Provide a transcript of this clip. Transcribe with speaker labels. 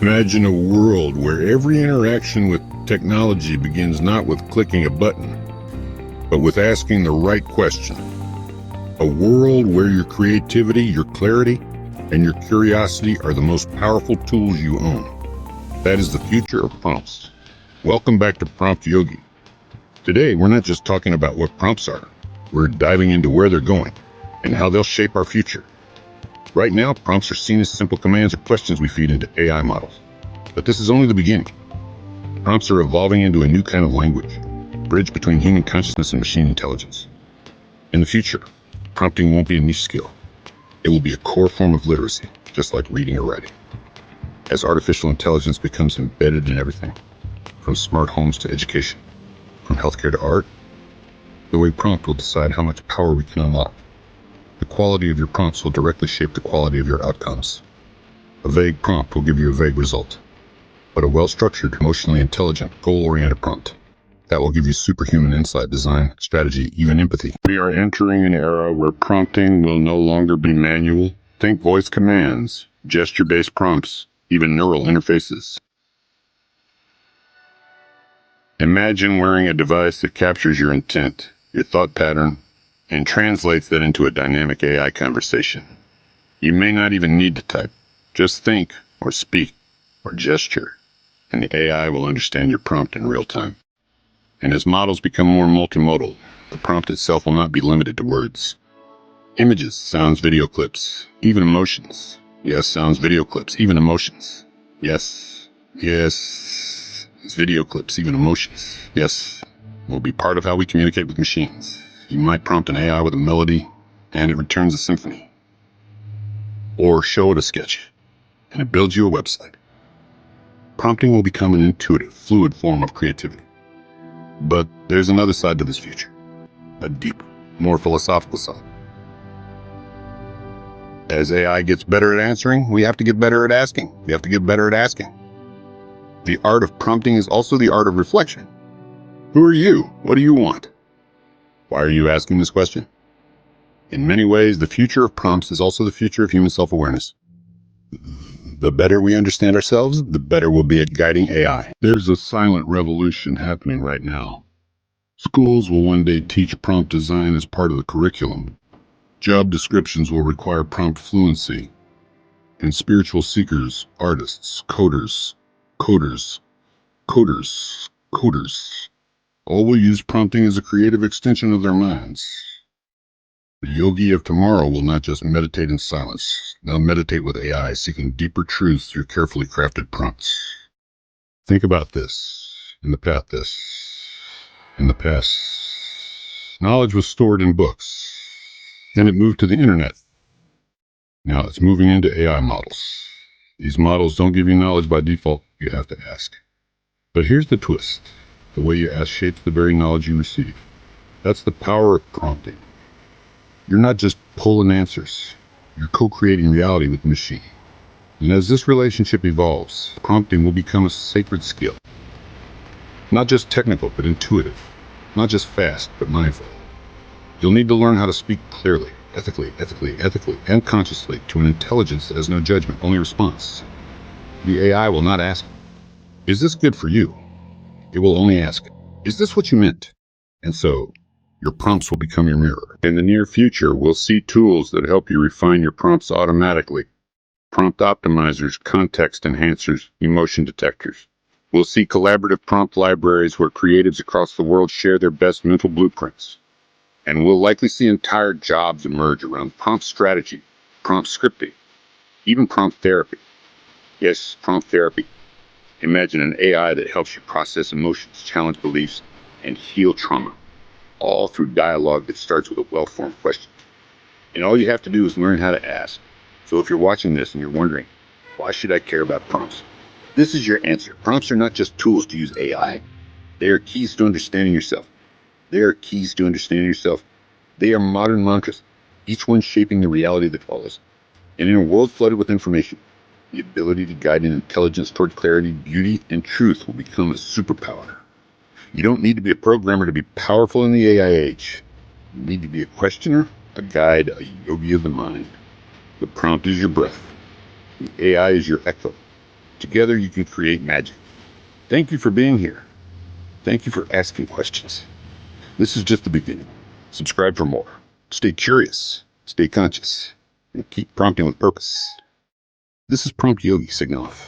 Speaker 1: Imagine a world where every interaction with technology begins not with clicking a button, but with asking the right question. A world where your creativity, your clarity, and your curiosity are the most powerful tools you own. That is the future of prompts. Welcome back to Prompt Yogi. Today, we're not just talking about what prompts are. We're diving into where they're going and how they'll shape our future. Right now, prompts are seen as simple commands or questions we feed into AI models. But this is only the beginning. Prompts are evolving into a new kind of language, a bridge between human consciousness and machine intelligence. In the future, prompting won't be a niche skill. It will be a core form of literacy, just like reading or writing. As artificial intelligence becomes embedded in everything, from smart homes to education, from healthcare to art, the way prompt will decide how much power we can unlock. The quality of your prompts will directly shape the quality of your outcomes. A vague prompt will give you a vague result, but a well-structured, emotionally intelligent, goal-oriented prompt that will give you superhuman insight, design, strategy, even empathy. We are entering an era where prompting will no longer be manual. Think voice commands, gesture-based prompts, even neural interfaces. Imagine wearing a device that captures your intent, your thought pattern, and translates that into a dynamic AI conversation. You may not even need to type. Just think, or speak, or gesture, and the AI will understand your prompt in real time. And as models become more multimodal, the prompt itself will not be limited to words. Images, sounds, video clips, even emotions. Yes, sounds, video clips, even emotions. Yes, video clips, even emotions. Yes, will be part of how we communicate with machines. You might prompt an AI with a melody, and it returns a symphony. Or show it a sketch, and it builds you a website. Prompting will become an intuitive, fluid form of creativity. But there's another side to this future, a deeper, more philosophical side. As AI gets better at answering, we have to get better at asking. We have to get better at asking. The art of prompting is also the art of reflection. Who are you? What do you want? Why are you asking this question? In many ways, the future of prompts is also the future of human self-awareness. The better we understand ourselves, the better we'll be at guiding AI. There's a silent revolution happening right now. Schools will one day teach prompt design as part of the curriculum. Job descriptions will require prompt fluency. And spiritual seekers, artists, coders, all will use prompting as a creative extension of their minds. The yogi of tomorrow will not just meditate in silence. They'll meditate with AI, seeking deeper truths through carefully crafted prompts. Think about this. In the past, knowledge was stored in books. Then it moved to the internet. Now it's moving into AI models. These models don't give you knowledge by default. You have to ask. But here's the twist. The way you ask shapes the very knowledge you receive. That's the power of prompting. You're not just pulling answers. You're co-creating reality with the machine. And as this relationship evolves, prompting will become a sacred skill. Not just technical, but intuitive. Not just fast, but mindful. You'll need to learn how to speak clearly, ethically, and consciously to an intelligence that has no judgment, only response. The AI will not ask, "Is this good for you?" It will only ask, "Is this what you meant?" And so, your prompts will become your mirror. In the near future, we'll see tools that help you refine your prompts automatically. Prompt optimizers, context enhancers, emotion detectors. We'll see collaborative prompt libraries where creatives across the world share their best mental blueprints. And we'll likely see entire jobs emerge around prompt strategy, prompt scripting, even prompt therapy. Yes, prompt therapy. Imagine an AI that helps you process emotions, challenge beliefs, and heal trauma, all through dialogue that starts with a well-formed question. And all you have to do is learn how to ask. So if you're watching this and you're wondering, why should I care about prompts? This is your answer. Prompts are not just tools to use AI. They are keys to understanding yourself. They are modern mantras, each one shaping the reality that follows. And in a world flooded with information, the ability to guide an intelligence toward clarity, beauty, and truth will become a superpower. You don't need to be a programmer to be powerful in the AI age. You need to be a questioner, a guide, a yogi of the mind. The prompt is your breath. The AI is your echo. Together you can create magic. Thank you for being here. Thank you for asking questions. This is just the beginning. Subscribe for more. Stay curious, stay conscious, and keep prompting with purpose. This is Prompt Yogi signing off.